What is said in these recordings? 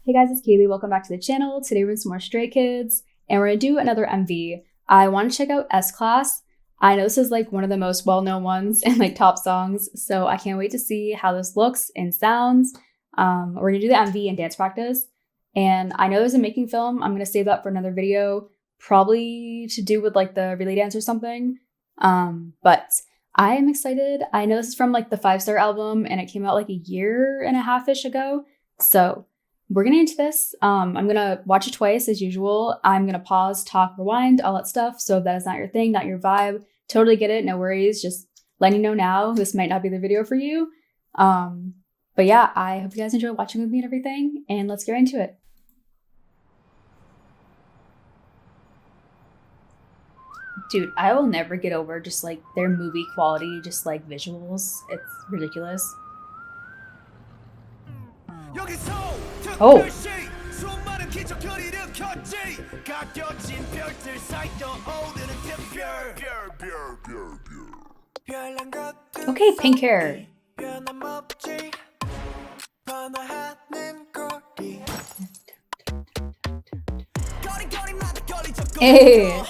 Hey guys, it's Kaylee. Welcome back to the channel. Today we're doing some more Stray Kids, and we're gonna do another MV. I want to check out S-Class. I know this is like one of the most well-known ones and like top songs, so I can't wait to see how this looks and sounds. We're gonna do the MV and dance practice, and I know there's a making film. I'm gonna save that for another video, probably to do with like the relay dance or something. But I am excited. I know this is from like the 5-Star album, and it came out like a year and a half-ish ago, so we're getting into this. I'm gonna watch it twice as usual. I'm gonna pause, talk, rewind, all that stuff. So if that is not your thing, not your vibe, totally get it. No worries. Just letting you know now, this might not be the video for you. But yeah, I hope you guys enjoy watching with me and everything. And let's get right into it. Dude, I will never get over just like their movie quality, just like visuals. It's ridiculous. Oh. Okay, pink hair. Hey.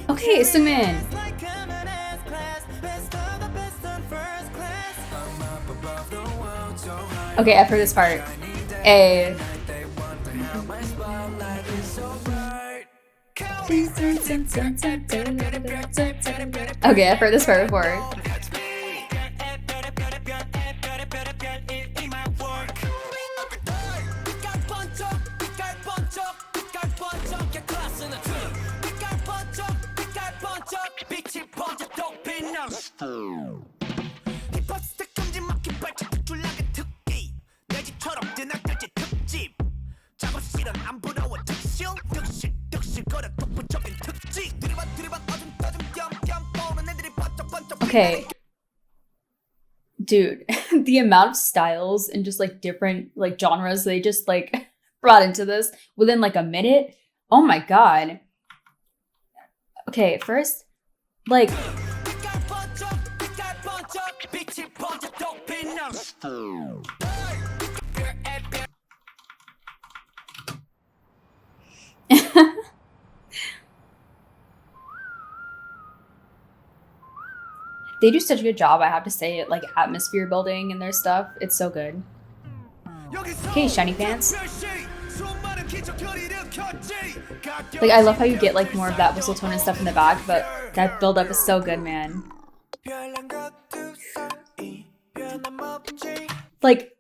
Okay, Soon. Okay, I've heard this part. A. Okay, I've heard this part before. Okay, dude, the amount of styles and just like different like genres they just like brought into this within like a minute. Oh my god. Okay, first, like, they do such a good job, I have to say, at like atmosphere building and their stuff. It's so good. Okay, shiny pants. Like, I love how you get like more of that whistle tone and stuff in the back, but that build up is so good, man. Like,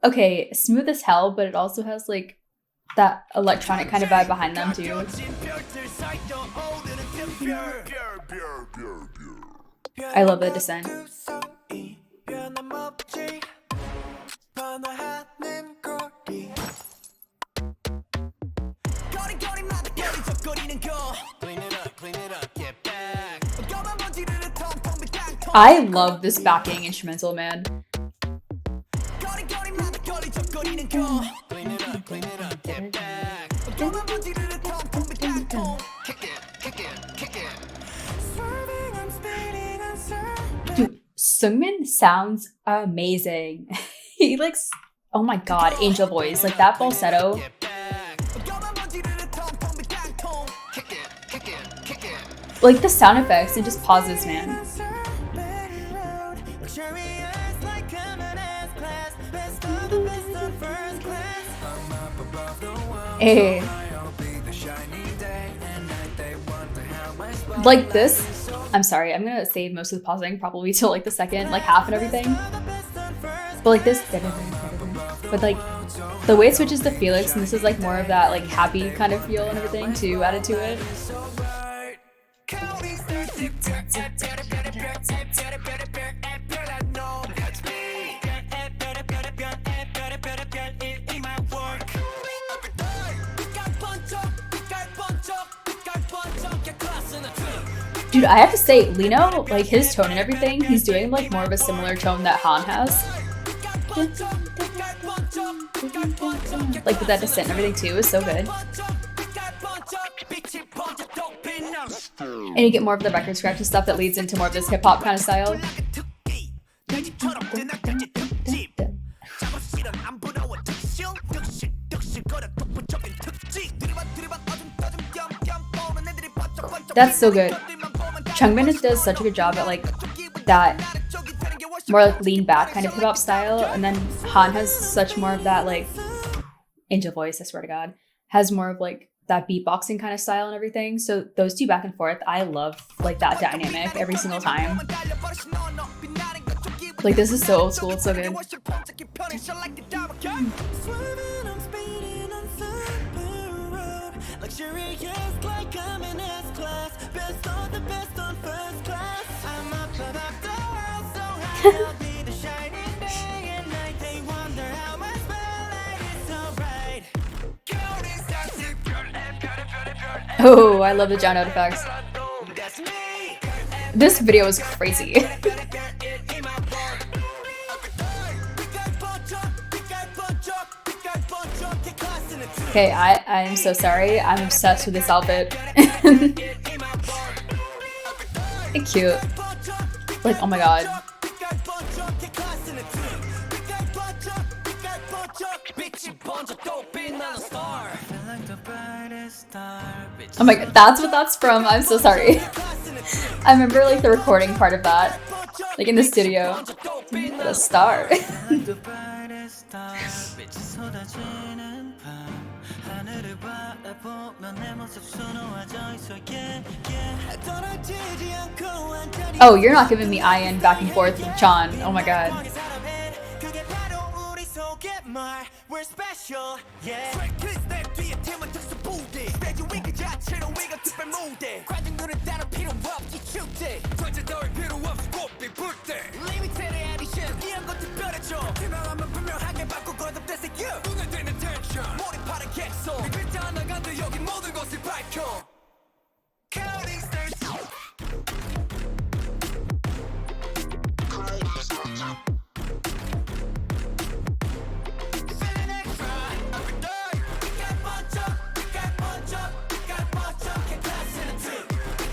okay, smooth as hell, but it also has like that electronic kind of vibe behind them too. I love the descent. I love this backing instrumental, man. Dude, Seungmin sounds amazing. He likes, oh my god, angel voice, like that falsetto. Like the sound effects and just pauses, man. Hey. Like this, I'm sorry, I'm gonna save most of the pausing probably till like the second, like half and everything. But like this, but like the way it switches to Felix, and this is like more of that like happy kind of feel and everything too added to it. Dude, I have to say, Lino, like his tone and everything, he's doing like more of a similar tone that Han has. Like with that descent and everything too is so good. And you get more of the record scratch and stuff that leads into more of this hip hop kind of style. That's so good. Changbin does such a good job at like that more like lean back kind of hip hop style, and then Han has such more of that like angel voice, I swear to God, has more of like that beatboxing kind of style and everything. So those two back and forth, I love like that dynamic every single time. Like this is so old school, it's so good. Oh, I love the John Note effects. This video is crazy. Okay, I am so sorry. I'm obsessed with this outfit. Cute. Like, oh my god. Oh my god, that's what that's from. I'm so sorry. I remember like the recording part of that, like in the studio. The star. Oh, you're not giving me IN back and forth with Chan. Oh my god.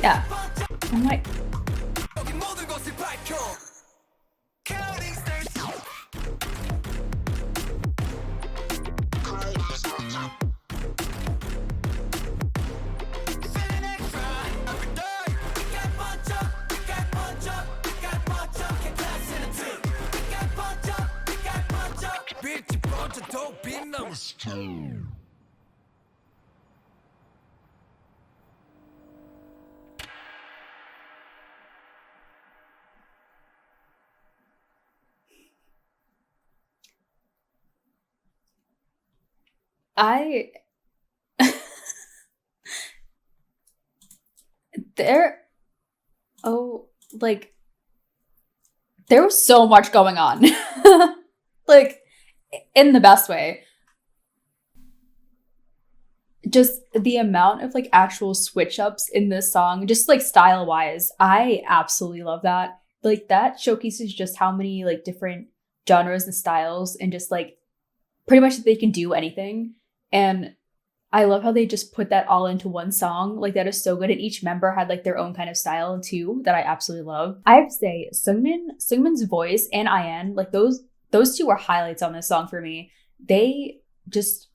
Yeah. I'm like. There was so much going on. Like, in the best way. Just the amount of like actual switch ups in this song, just like style wise, I absolutely love that. Like that showcases just how many like different genres and styles and just like pretty much they can do anything. And I love how they just put that all into one song. Like that is so good. And each member had like their own kind of style too that I absolutely love. I have to say Seungmin's voice and IN, like those two are highlights on this song for me. They just,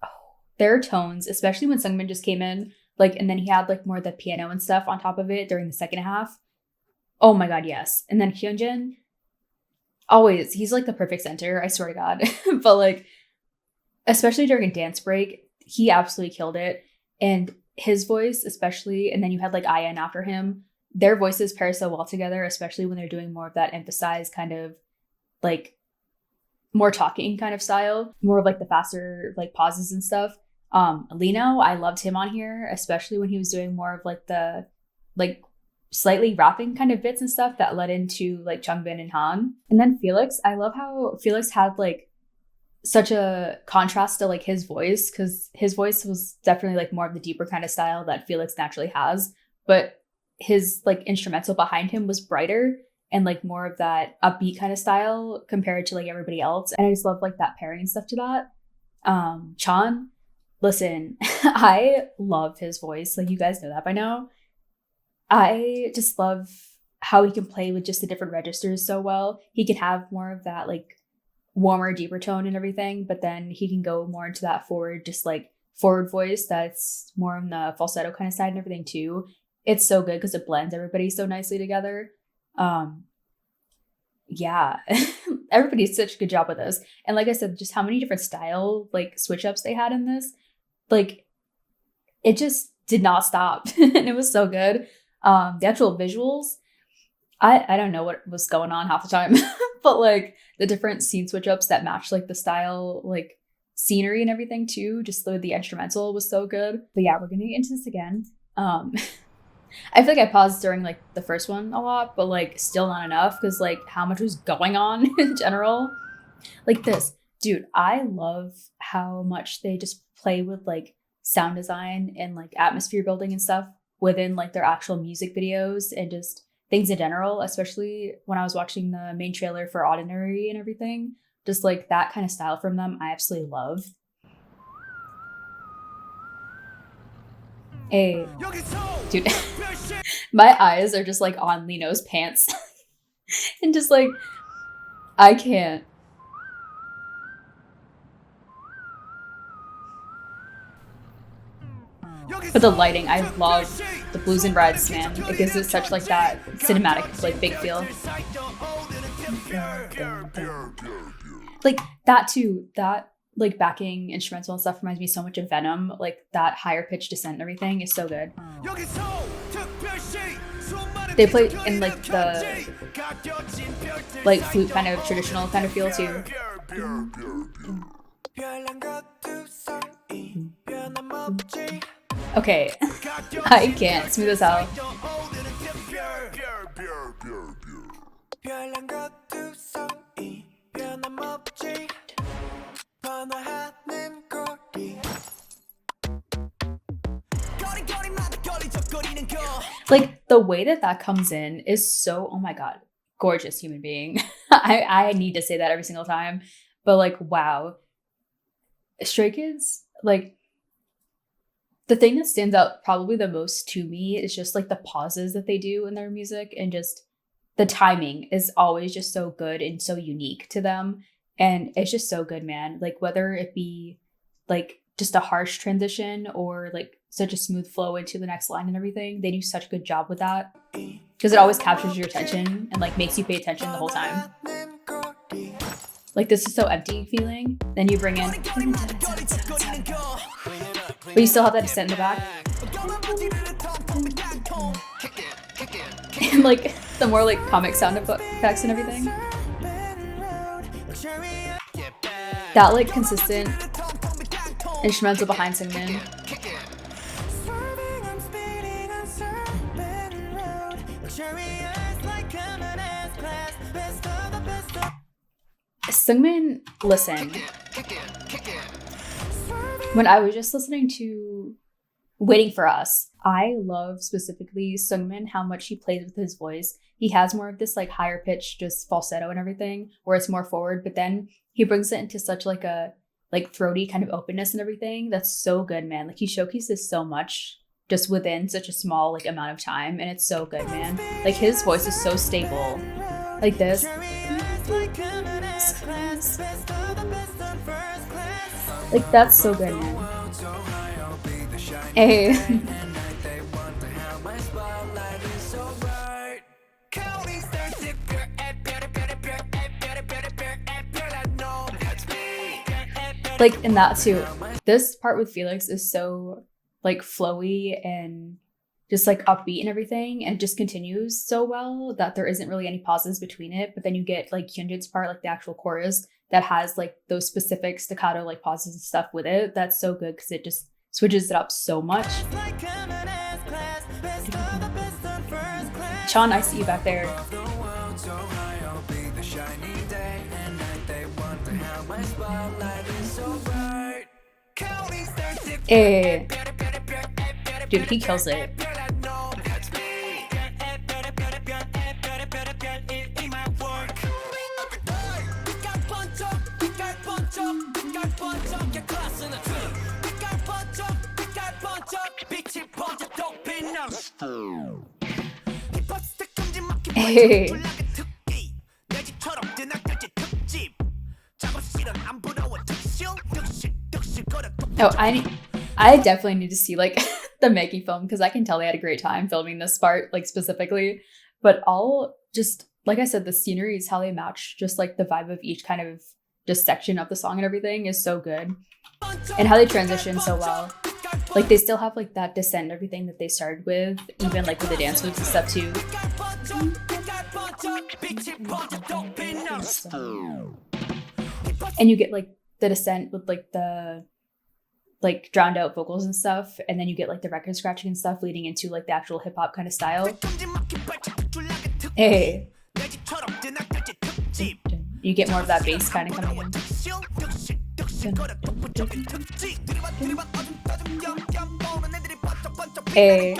their tones, especially when Seungmin just came in, like, and then he had like more of the piano and stuff on top of it during the second half. Oh my god, yes. And then Hyunjin, always, he's like the perfect center, I swear to God. But like, especially during a dance break, he absolutely killed it. And his voice, especially, and then you had like IN after him, their voices pair so well together, especially when they're doing more of that emphasized kind of like more talking kind of style, more of like the faster like pauses and stuff. Lino, I loved him on here, especially when he was doing more of like the like slightly rapping kind of bits and stuff that led into like Changbin and Han. And then Felix, I love how Felix had like such a contrast to like his voice, because his voice was definitely like more of the deeper kind of style that Felix naturally has, but his like instrumental behind him was brighter and like more of that upbeat kind of style compared to like everybody else. And I just love like that pairing and stuff to that. Chan, listen, I love his voice. Like you guys know that by now. I just love how he can play with just the different registers so well. He can have more of that like warmer, deeper tone and everything, but then he can go more into that forward, just like forward voice that's more on the falsetto kind of side and everything too. It's so good because it blends everybody so nicely together. Yeah, everybody did such a good job with this. And like I said, just how many different style like switch ups they had in this, like it just did not stop. And it was so good. The actual visuals, I don't know what was going on half the time, but like the different scene switch ups that match like the style, like scenery and everything too, just the instrumental was so good. But yeah, we're gonna get into this again. I feel like I paused during like the first one a lot, but like still not enough because like how much was going on in general. Like this, dude, I love how much they just play with like sound design and like atmosphere building and stuff within like their actual music videos and just things in general, especially when I was watching the main trailer for Ordinary and everything. Just like that kind of style from them, I absolutely love. Hey, dude, my eyes are just like on Lino's pants. And just like, I can't. But the lighting, I love the blues and reds, man. It gives it such like that cinematic, like big feel. Like that too, that like backing instrumental and stuff reminds me so much of Venom. Like that higher pitched descent and everything is so good. They play in like the like flute kind of traditional kind of feel too. Okay, I can't. Smooth as hell. Like the way that comes in is so, oh my god, gorgeous human being. I need to say that every single time, but like wow, Stray Kids, like the thing that stands out probably the most to me is just like the pauses that they do in their music, and just the timing is always just so good and so unique to them. And it's just so good, man. Like whether it be like just a harsh transition or like such a smooth flow into the next line and everything, they do such a good job with that because it always captures your attention and like makes you pay attention the whole time. Like this is so empty feeling. Then you bring in, but you still have that descent in the back. And like the more like comic sound effects and everything. That like consistent instrumental behind Seungmin. Seungmin, listen. When I was just listening to Waiting for Us, I love specifically Seungmin, how much he plays with his voice. He has more of this like higher pitch, just falsetto and everything, where it's more forward, but then he brings it into such like a like throaty kind of openness and everything. That's so good, man. Like he showcases so much just within such a small like amount of time, and it's so good, man. Like his voice is so stable. Like this. Like that's so good, man. Hey. Like in that too, this part with Felix is so like flowy and just like upbeat and everything, and just continues so well that there isn't really any pauses between it. But then you get like Hyunjin's part, like the actual chorus, that has like those specific staccato like pauses and stuff with it. That's so good because it just switches it up so much. Chan, I see you back there. Hey. Dude, he kills it. Hey. No, I definitely need to see like the making film because I can tell they had a great time filming this part like specifically. But all just like I said, the sceneries, how they match just like the vibe of each kind of just section of the song and everything is so good. And how they transition so well. Like they still have like that descent and everything that they started with, even like with the dance moves and stuff too. And you get like the descent with like the like drowned out vocals and stuff, and then you get like the record scratching and stuff leading into like the actual hip hop kind of style. Hey. You get more of that bass kind of coming in. Hey.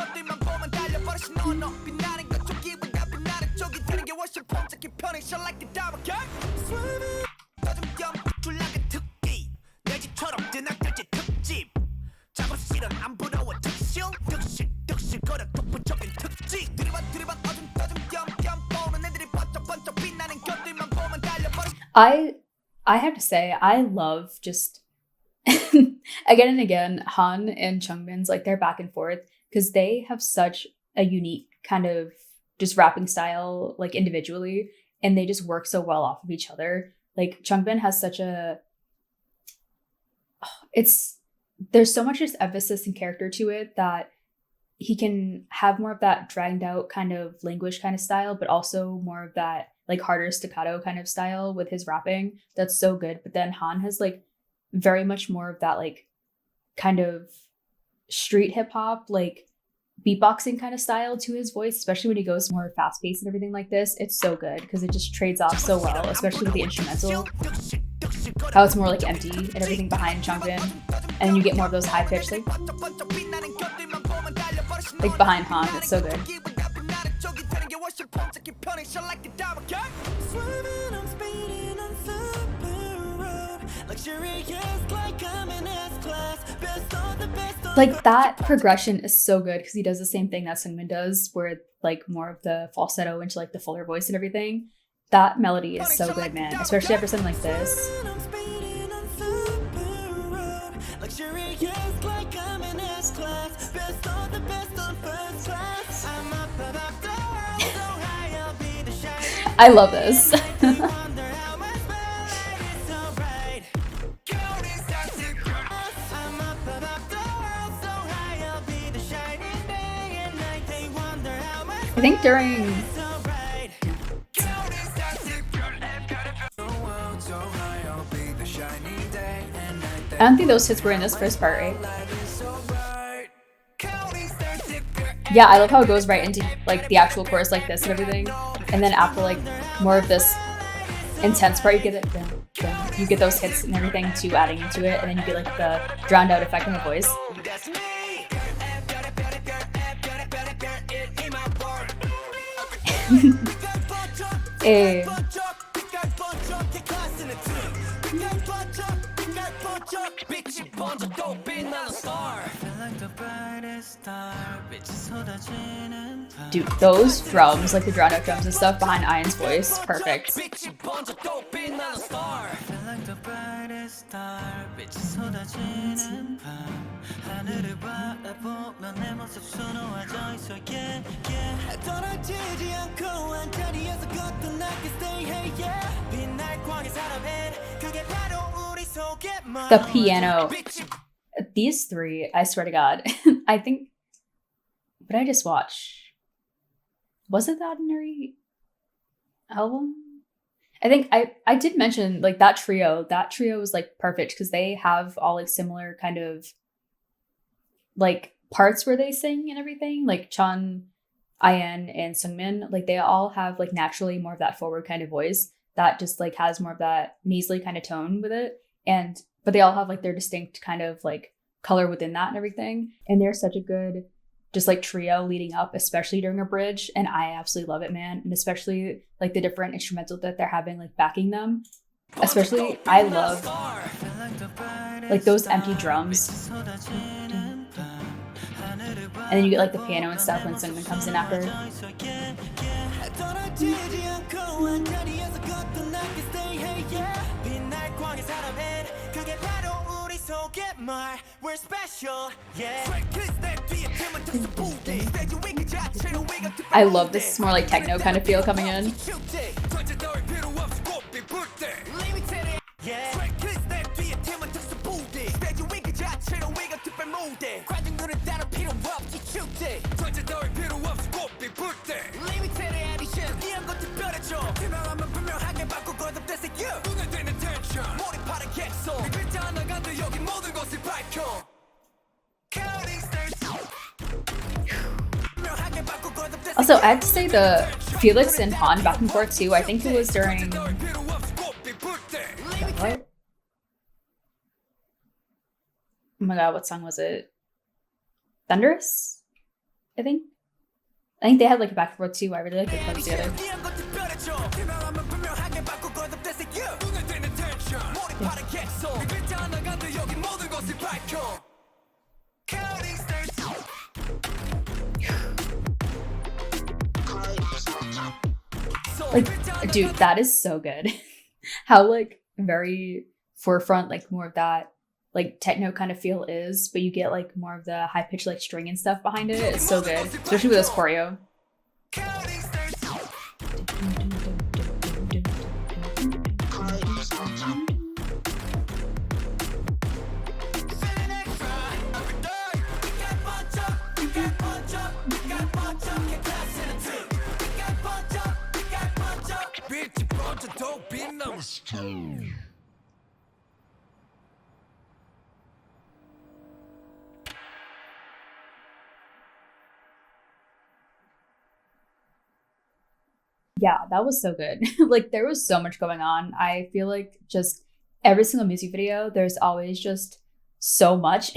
I have to say, I love just again and again Han and Chungmin's like their back and forth because they have such a unique kind of just rapping style like individually, and they just work so well off of each other. Like Chungmin has such a there's so much just emphasis and character to it that he can have more of that dragged out kind of language kind of style, but also more of that like harder staccato kind of style with his rapping. That's so good. But then Han has like very much more of that like kind of street hip hop, like beatboxing kind of style to his voice, especially when he goes more fast paced and everything like this. It's so good because it just trades off so well, especially with the instrumental. How it's more like empty and everything behind Chungmin. And then you get more of those high pitched like behind Han. It's so good. Like that progression is so good because he does the same thing that Seungmin does, where like more of the falsetto into like the fuller voice and everything. That melody is so good, man, especially after something like this. I love this. I think during I don't think those hits were in this first part, right? Yeah, I love how it goes right into like the actual chorus like this and everything. And then after like more of this intense part, you get it. You get those hits and everything too adding into it, and then you get like the drowned out effect in the voice. Hey. Dude, those drums, like the drowned out drums and stuff behind Ian's voice, perfect. The piano. These three, I swear to God, I think, what did I just watch? Was it the Ordinary album? I think I did mention like that trio was like perfect because they have all like similar kind of like parts where they sing and everything. Like Chan, Ian, and Seungmin, like they all have like naturally more of that forward kind of voice that just like has more of that nasally kind of tone with it. But they all have like their distinct kind of like color within that and everything. And they're such a good just like trio leading up, especially during a bridge. And I absolutely love it, man. And especially like the different instrumental that they're having like backing them. Especially I love like those empty drums. And then you get like the piano and stuff when Seungmin comes in after. I love this more like techno kind of feel coming in. Also, I have to say the Felix and Han back and forth too. I think it was during what? Oh my god, what song was it? Thunderous? I think they had like a back and forth too. I really like the clubs together. Like, dude, that is so good. How like very forefront, like more of that like techno kind of feel is, but you get like more of the high pitched like string and stuff behind it. It's so good, especially with this choreo. Yeah, that was so good. Like there was so much going on. I feel like just every single music video, there's always just so much,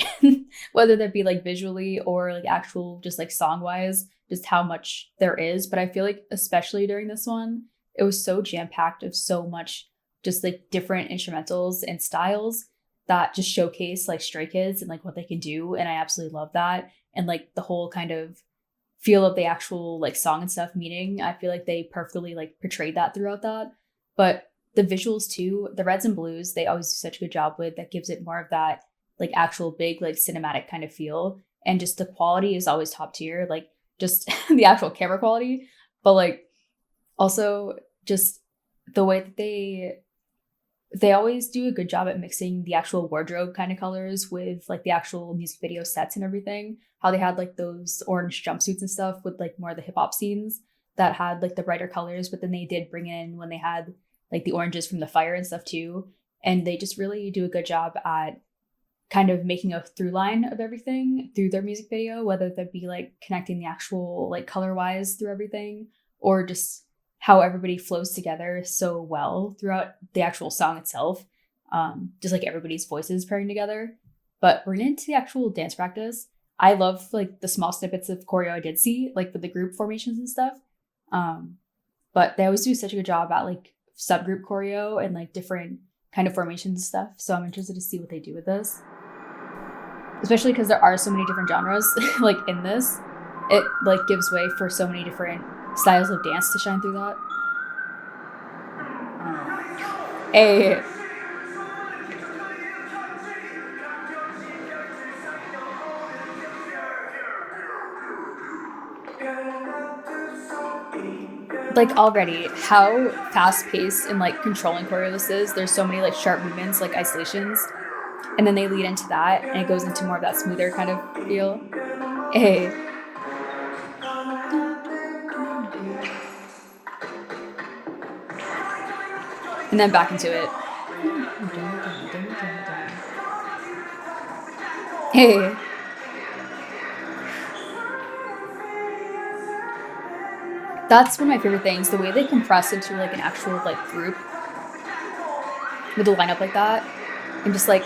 whether that be like visually or like actual just like song wise, just how much there is. But I feel like especially during this one, it was so jam packed of so much just like different instrumentals and styles that just showcase like Stray Kids and like what they can do. And I absolutely love that. And like the whole kind of feel of the actual like song and stuff meaning, I feel like they perfectly like portrayed that throughout that. But the visuals too, the reds and blues, they always do such a good job with, that gives it more of that like actual big like cinematic kind of feel. And just the quality is always top tier, like just the actual camera quality, but like also just the way that they always do a good job at mixing the actual wardrobe kind of colors with like the actual music video sets and everything. How they had like those orange jumpsuits and stuff with like more of the hip hop scenes that had like the brighter colors, but then they did bring in when they had like the oranges from the fire and stuff too. And they just really do a good job at kind of making a through line of everything through their music video, whether that be like connecting the actual like color wise through everything, or just how everybody flows together so well throughout the actual song itself. Just like everybody's voices pairing together. But we're getting into the actual dance practice. I love like the small snippets of choreo I did see, like with the group formations and stuff. But they always do such a good job at like subgroup choreo and like different kind of formations and stuff. So I'm interested to see what they do with this. Especially because there are so many different genres like in this. It like gives way for so many different styles of dance to shine through that. Hey. Like already how fast paced and like controlling choreo this is. There's so many like sharp movements, like isolations, and then they lead into that and it goes into more of that smoother kind of feel. Hey. And then back into it. Hey. That's one of my favorite things, the way they compress into like an actual like group with a lineup like that. And just like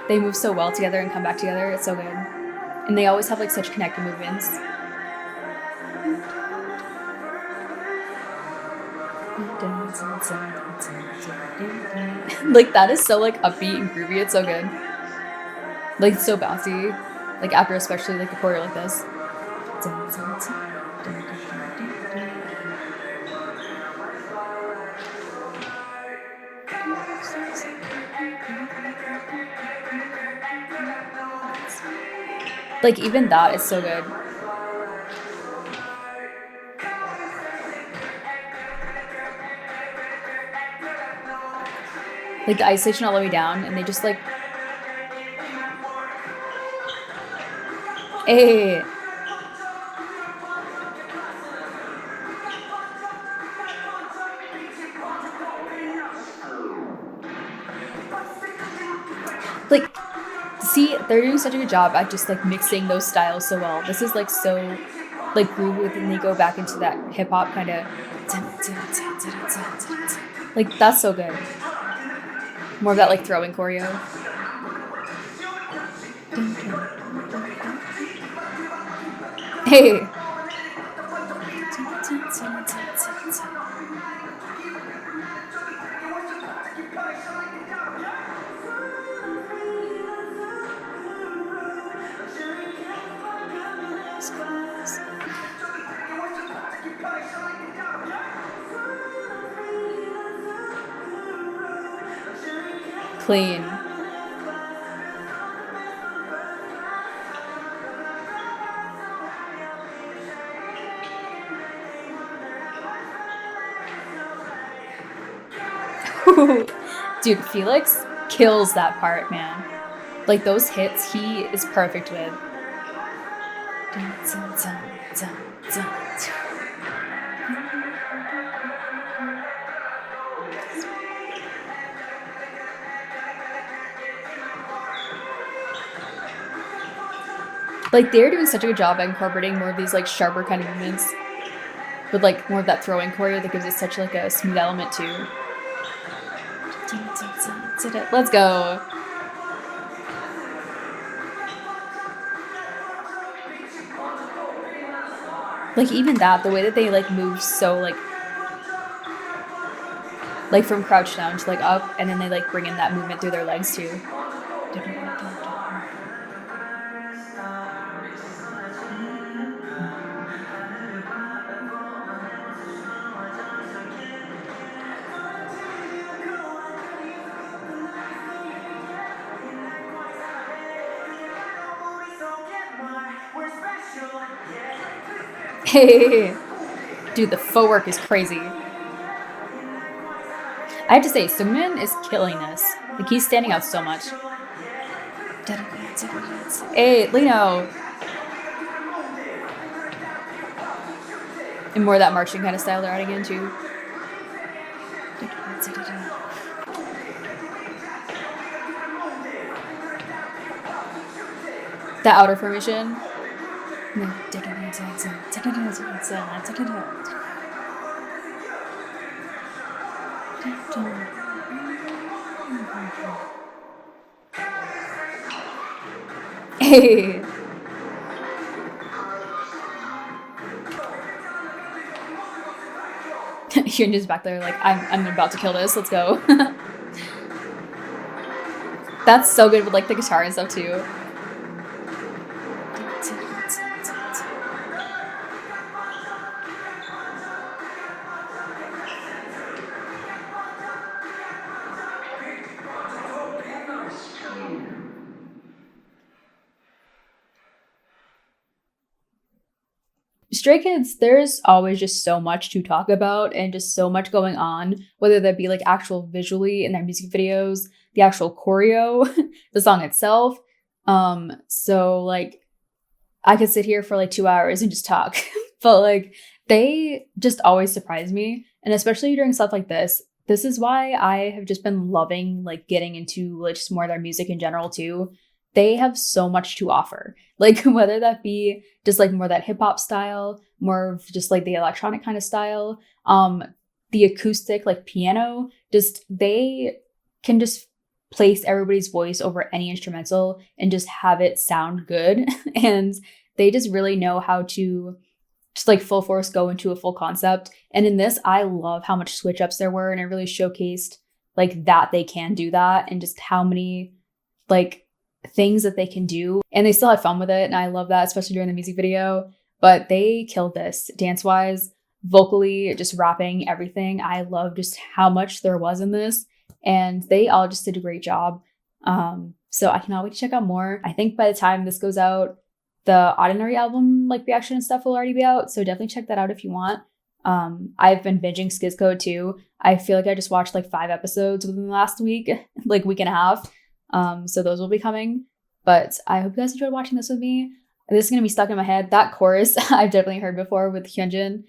they move so well together and come back together. It's so good. And they always have like such connected movements. Like that is so like upbeat and groovy. It's so good. Like it's so bouncy. Like after especially like a choreo like this. Like even that is so good. Like the isolation all the way down, and they just like, hey, like, see, they're doing such a good job at just like mixing those styles so well. This is like so like groovy, but then they go back into that hip hop kind of, like that's so good. More of that like throwing choreo. Hey. Clean. Dude, Felix kills that part, man. Like those hits, he is perfect with. Like they're doing such a good job at incorporating more of these like sharper kind of movements with like more of that throwing choreo that gives it such like a smooth element too. Let's go. Like even that, the way that they like move so like from crouch down to like up, and then they like bring in that movement through their legs too. Hey, dude, the footwork is crazy. I have to say, Sungmin is killing this. Like he's standing out so much. Hey, Lino. And more of that marching kind of style they're adding in too. That outer formation. Hey. You're just back there like, I'm about to kill this. Let's go. That's so good with like the guitar and stuff too. Stray Kids, there's always just so much to talk about and just so much going on, whether that be like actual visually in their music videos, the actual choreo, the song itself. So like I could sit here for like 2 hours and just talk, but like they just always surprise me. And especially during stuff like this is why I have just been loving like getting into like just more of their music in general too. They have so much to offer, like whether that be just like more that hip hop style, more of just like the electronic kind of style, the acoustic like piano, just they can just place everybody's voice over any instrumental and just have it sound good. And they just really know how to just like full force go into a full concept. And in this, I love how much switch ups there were, and it really showcased like that they can do that and just how many like things that they can do, and they still had fun with it, and I love that, especially during the music video. But they killed this dance wise, vocally, just rapping, everything. I love just how much there was in this, and they all just did a great job. So I cannot wait to check out more. I think by the time this goes out, the Ordinary album like reaction and stuff will already be out, so definitely check that out if you want. I've been binging Skizco too. I feel like I just watched like 5 episodes within the last week, like week and a half. So those will be coming. But I hope you guys enjoyed watching this with me. This is gonna be stuck in my head. That chorus I've definitely heard before with Hyunjin,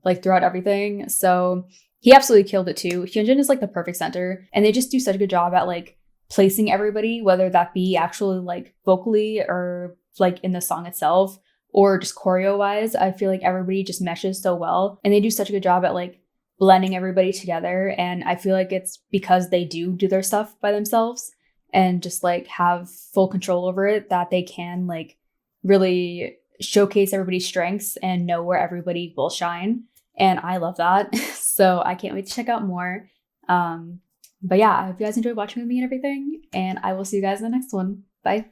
like throughout everything. So he absolutely killed it too. Hyunjin is like the perfect center, and they just do such a good job at like placing everybody, whether that be actually like vocally or like in the song itself or just choreo wise. I feel like everybody just meshes so well, and they do such a good job at like blending everybody together. And I feel like it's because they do their stuff by themselves and just like have full control over it that they can like really showcase everybody's strengths and know where everybody will shine. And I love that. So I can't wait to check out more. But yeah, I hope you guys enjoyed watching with me and everything. And I will see you guys in the next one. Bye.